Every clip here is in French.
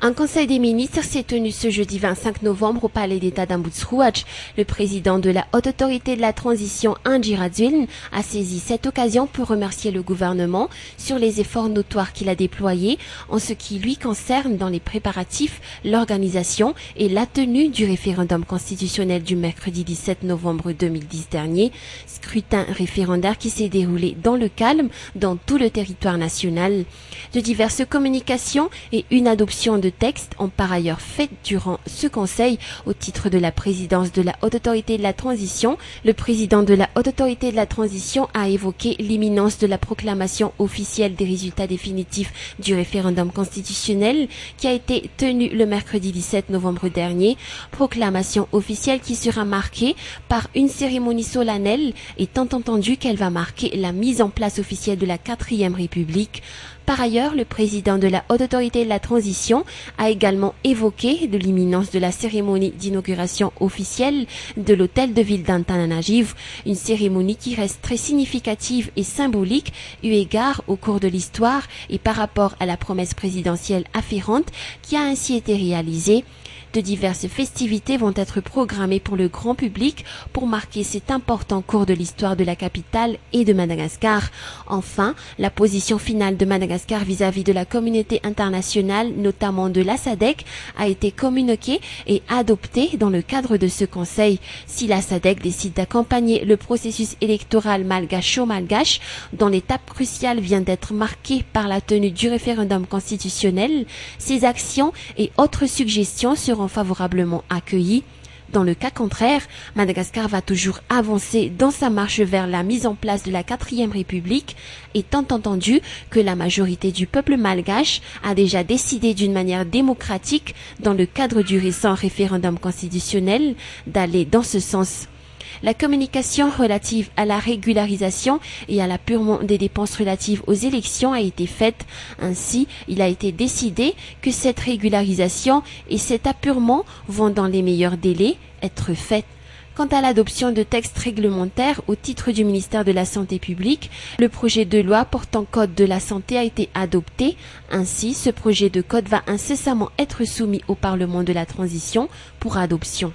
Un conseil des ministres s'est tenu ce jeudi 25 novembre au palais d'État d'Amboutz-Rouadj. Le président de la Haute Autorité de la Transition, Andji Radzuiln, a saisi cette occasion pour remercier le gouvernement sur les efforts notoires qu'il a déployés en ce qui lui concerne dans les préparatifs, l'organisation et la tenue du référendum constitutionnel du mercredi 17 novembre 2010 dernier, scrutin référendaire qui s'est déroulé dans le calme dans tout le territoire national. De diverses communications et une adoption de textes ont par ailleurs fait durant ce conseil au titre de la présidence de la Haute Autorité de la Transition. Le président de la Haute Autorité de la Transition a évoqué l'imminence de la proclamation officielle des résultats définitifs du référendum constitutionnel qui a été tenu le mercredi 17 novembre dernier. Proclamation officielle qui sera marquée par une cérémonie solennelle, étant entendu qu'elle va marquer la mise en place officielle de la 4e République. Par ailleurs, le président de la Haute Autorité de la Transition a également évoqué de l'imminence de la cérémonie d'inauguration officielle de l'hôtel de ville d'Antananarivo, une cérémonie qui reste très significative et symbolique eu égard au cours de l'histoire et par rapport à la promesse présidentielle afférente qui a ainsi été réalisée. De diverses festivités vont être programmées pour le grand public pour marquer cet important cours de l'histoire de la capitale et de Madagascar. Enfin, la position finale de Madagascar vis-à-vis de la communauté internationale, notamment de la SADC, a été communiquée et adoptée dans le cadre de ce conseil. Si la SADC décide d'accompagner le processus électoral malgache, dont l'étape cruciale vient d'être marquée par la tenue du référendum constitutionnel, ses actions et autres suggestions seront favorablement accueillis. Dans le cas contraire, Madagascar va toujours avancer dans sa marche vers la mise en place de la 4e République, étant entendu que la majorité du peuple malgache a déjà décidé d'une manière démocratique, dans le cadre du récent référendum constitutionnel, d'aller dans ce sens. La communication relative à la régularisation et à l'apurement des dépenses relatives aux élections a été faite. Ainsi, il a été décidé que cette régularisation et cet apurement vont dans les meilleurs délais être faits. Quant à l'adoption de textes réglementaires au titre du ministère de la Santé publique, le projet de loi portant code de la santé a été adopté. Ainsi, ce projet de code va incessamment être soumis au Parlement de la transition pour adoption.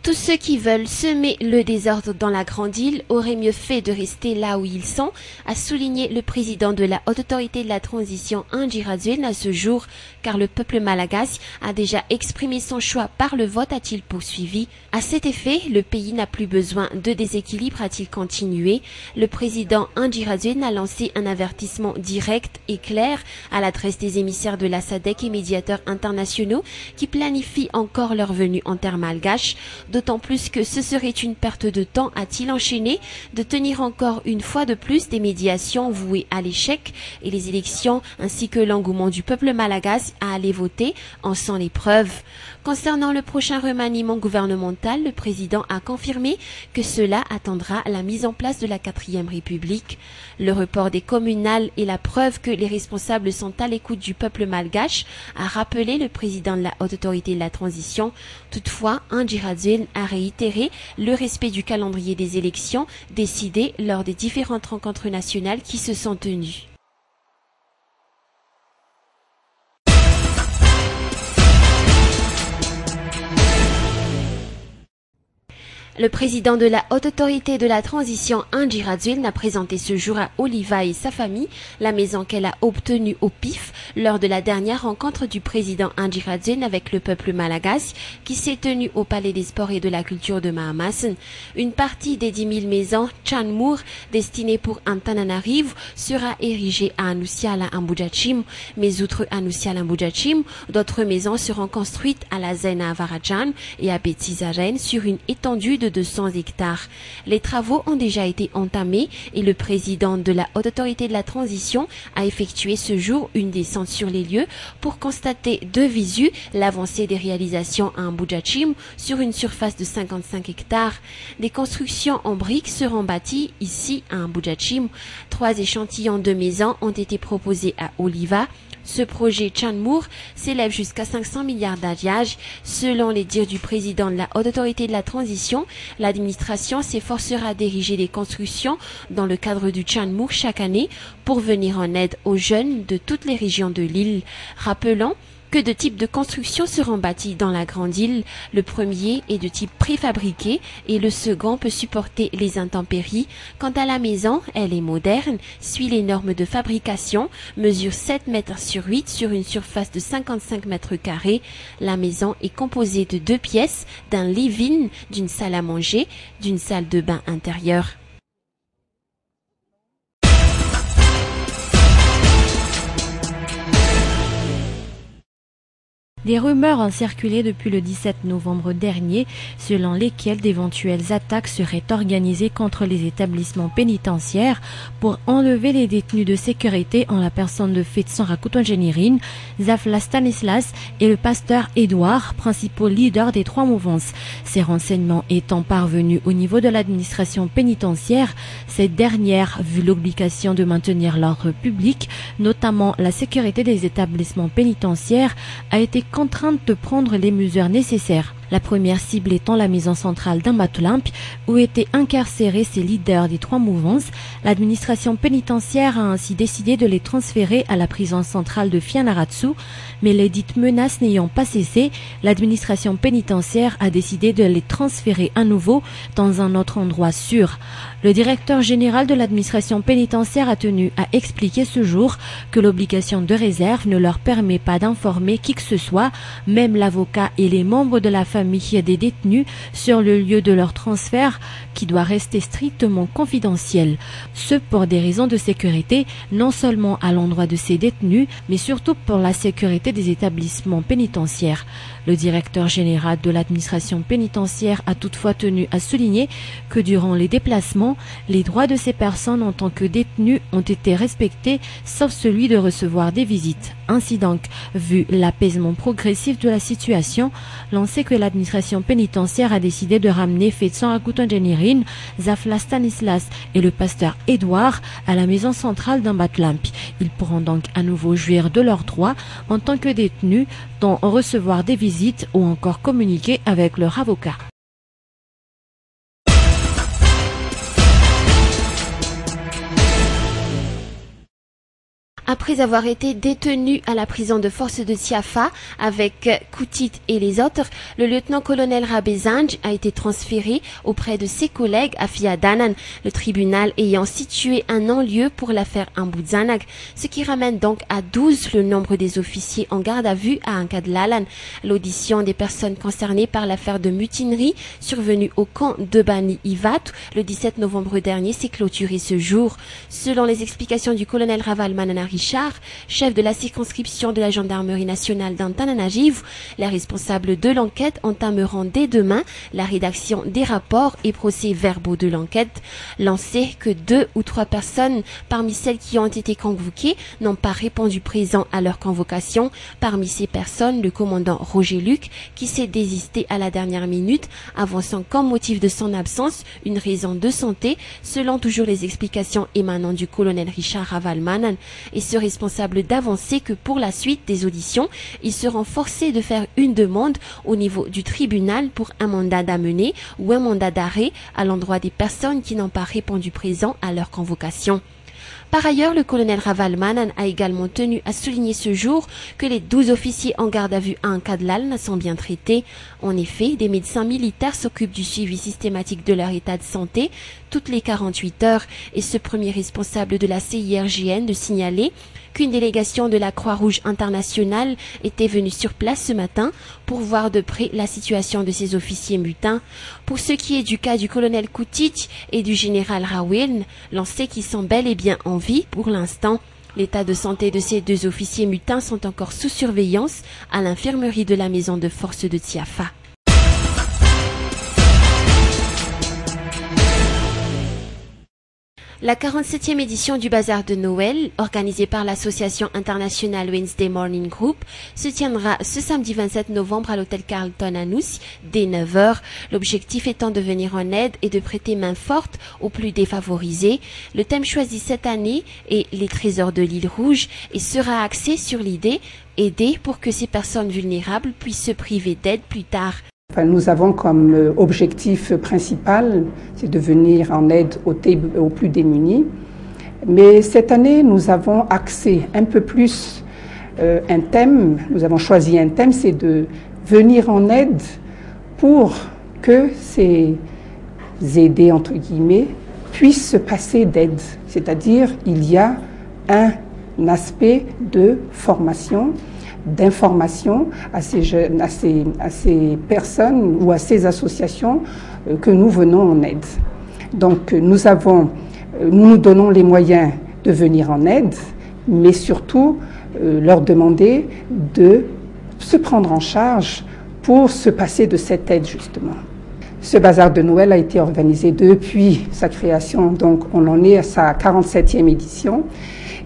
Tous ceux qui veulent semer le désordre dans la grande île auraient mieux fait de rester là où ils sont, a souligné le président de la Haute Autorité de la Transition, Andji Radzuiln, à ce jour, car le peuple malagasy a déjà exprimé son choix par le vote, a-t-il poursuivi. À cet effet, le pays n'a plus besoin de déséquilibre, a-t-il continué. Le président Andji Radzuiln a lancé un avertissement direct et clair à l'adresse des émissaires de la SADC et médiateurs internationaux qui planifient encore leur venue en terre malgache. D'autant plus que ce serait une perte de temps, a-t-il enchaîné, de tenir encore une fois de plus des médiations vouées à l'échec et les élections ainsi que l'engouement du peuple malagasy à aller voter en sont les preuves. Concernant le prochain remaniement gouvernemental, le président a confirmé que cela attendra la mise en place de la 4e République. Le report des communales est la preuve que les responsables sont à l'écoute du peuple malgache, a rappelé le président de la Haute Autorité de la Transition. Toutefois, Andji Radzuiln a réitéré le respect du calendrier des élections décidé lors des différentes rencontres nationales qui se sont tenues. Le président de la Haute Autorité de la Transition, Andji Radzuiln, a présenté ce jour à Oliva et sa famille la maison qu'elle a obtenue au PIF lors de la dernière rencontre du président Andji Radzuiln avec le peuple malagasy qui s'est tenue au Palais des Sports et de la Culture de Mahamassen. Une partie des 10 000 maisons Chanmour destinées pour Antananarivo sera érigée à Anusiala Ambujachim, mais outre Anusiala Ambujachim, d'autres maisons seront construites à la Zena Avarajan et à Betsizaren sur une étendue de 200 hectares. Les travaux ont déjà été entamés et le président de la Haute Autorité de la Transition a effectué ce jour une descente sur les lieux pour constater de visu l'avancée des réalisations à Ambujachim sur une surface de 55 hectares. Des constructions en briques seront bâties ici à Ambujachim. 3 échantillons de maisons ont été proposés à Oliva. Ce projet Chanmour s'élève jusqu'à 500 milliards d'adiages. Selon les dires du président de la Haute Autorité de la Transition, l'administration s'efforcera d'ériger des constructions dans le cadre du Chanmour chaque année pour venir en aide aux jeunes de toutes les régions de l'île. Rappelons que deux types de constructions seront bâtis dans la grande île. Le premier est de type préfabriqué et le second peut supporter les intempéries. Quant à la maison, elle est moderne, suit les normes de fabrication, mesure 7 mètres sur 8 sur une surface de 55 mètres carrés. La maison est composée de 2 pièces, d'un living, d'une salle à manger, d'une salle de bain intérieure. Des rumeurs ont circulé depuis le 17 novembre dernier, selon lesquelles d'éventuelles attaques seraient organisées contre les établissements pénitentiaires pour enlever les détenus de sécurité en la personne de Fetson Rakoutonjenirin, Zafla Stanislas et le pasteur Edouard, principaux leaders des trois mouvances. Ces renseignements étant parvenus au niveau de l'administration pénitentiaire, cette dernière, vu l'obligation de maintenir l'ordre public, notamment la sécurité des établissements pénitentiaires, a été contrainte de prendre les mesures nécessaires. La première cible étant la maison centrale d'Ambatoulamp, où étaient incarcérés ces leaders des trois mouvances. L'administration pénitentiaire a ainsi décidé de les transférer à la prison centrale de Fianarantsoa, mais les dites menaces n'ayant pas cessé, l'administration pénitentiaire a décidé de les transférer à nouveau dans un autre endroit sûr. Le directeur général de l'administration pénitentiaire a tenu à expliquer ce jour que l'obligation de réserve ne leur permet pas d'informer qui que ce soit, même l'avocat et les membres de la famille des détenus, sur le lieu de leur transfert qui doit rester strictement confidentiel. Ce pour des raisons de sécurité, non seulement à l'endroit de ces détenus, mais surtout pour la sécurité des établissements pénitentiaires. Le directeur général de l'administration pénitentiaire a toutefois tenu à souligner que durant les déplacements, les droits de ces personnes en tant que détenus ont été respectés, sauf celui de recevoir des visites. Ainsi donc, vu l'apaisement progressif de la situation, l'on sait que l'administration pénitentiaire a décidé de ramener Fetson Rakoutonjenirin, Zafla Stanislas et le pasteur Edouard à la maison centrale d'Ambatoulamp. Ils pourront donc à nouveau jouir de leurs droits en tant que détenus, dont recevoir des visites ou encore communiquer avec leur avocat. Après avoir été détenu à la prison de force de Tiafa avec Koutit et les autres, le lieutenant-colonel Rabezanj a été transféré auprès de ses collègues à Fiadanan, le tribunal ayant situé un non-lieu pour l'affaire Amboudzanak, ce qui ramène donc à 12 le nombre des officiers en garde à vue à Ankadlalan. L'audition des personnes concernées par l'affaire de mutinerie survenue au camp de Bani Ivat le 17 novembre dernier s'est clôturée ce jour. Selon les explications du colonel Raval Manana Richard, chef de la circonscription de la gendarmerie nationale d'Antananarivo, les responsables de l'enquête entameront dès demain la rédaction des rapports et procès-verbaux de l'enquête. L'on sait que 2 ou 3 personnes parmi celles qui ont été convoquées n'ont pas répondu présent à leur convocation. Parmi ces personnes, le commandant Roger Luc, qui s'est désisté à la dernière minute, avançant comme motif de son absence une raison de santé, selon toujours les explications émanant du colonel Richard Ravalmanan, et ce responsable d'avancer que pour la suite des auditions, ils seront forcés de faire une demande au niveau du tribunal pour un mandat d'amener ou un mandat d'arrêt à l'endroit des personnes qui n'ont pas répondu présent à leur convocation. Par ailleurs, le colonel Ravalmanan a également tenu à souligner ce jour que les 12 officiers en garde à vue à Ankadlalan sont bien traités. En effet, des médecins militaires s'occupent du suivi systématique de leur état de santé toutes les 48 heures et ce premier responsable de la CIRGN de signaler qu'une délégation de la Croix-Rouge internationale était venue sur place ce matin pour voir de près la situation de ces officiers mutins. Pour ce qui est du cas du colonel Koutit et du général Rawin, l'on sait qu'ils sont bel et bien en vie pour l'instant. L'état de santé de ces 2 officiers mutins sont encore sous surveillance à l'infirmerie de la maison de force de Tiafa. La 47e édition du Bazar de Noël, organisée par l'association internationale Wednesday Morning Group, se tiendra ce samedi 27 novembre à l'hôtel Carlton à Nousse, dès 9h. L'objectif étant de venir en aide et de prêter main forte aux plus défavorisés. Le thème choisi cette année est les trésors de l'île Rouge et sera axé sur l'idée aider pour que ces personnes vulnérables puissent se priver d'aide plus tard. Nous avons comme objectif principal, c'est de venir en aide aux plus démunis. Mais cette année, nous avons axé un peu plus un thème, nous avons choisi un thème, c'est de venir en aide pour que ces aidés, entre guillemets, puissent se passer d'aide. C'est-à-dire, il y a un aspect de formation, d'information à ces jeunes, à ces personnes ou à ces associations que nous venons en aide. Donc nous donnons les moyens de venir en aide, mais surtout leur demander de se prendre en charge pour se passer de cette aide justement. Ce bazar de Noël a été organisé depuis sa création, donc on en est à sa 47e édition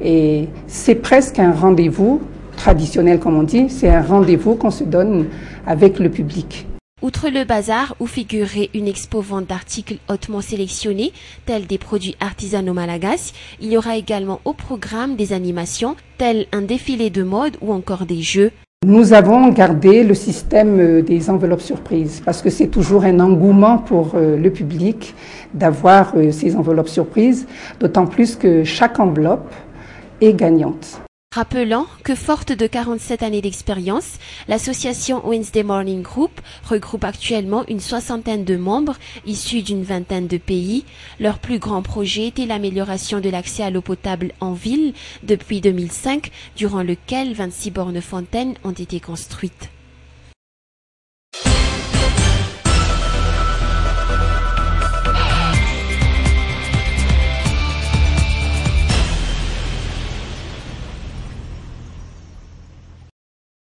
et c'est presque un rendez-vous traditionnel, comme on dit, c'est un rendez-vous qu'on se donne avec le public. Outre le bazar où figurait une expo-vente d'articles hautement sélectionnés, tels des produits artisanaux malagasy, il y aura également au programme des animations, tels un défilé de mode ou encore des jeux. Nous avons gardé le système des enveloppes surprises parce que c'est toujours un engouement pour le public d'avoir ces enveloppes surprises, d'autant plus que chaque enveloppe est gagnante. Rappelant que forte de 47 années d'expérience, l'association Wednesday Morning Group regroupe actuellement une 60aine de membres issus d'une 20aine de pays. Leur plus grand projet était l'amélioration de l'accès à l'eau potable en ville depuis 2005, durant lequel 26 bornes fontaines ont été construites.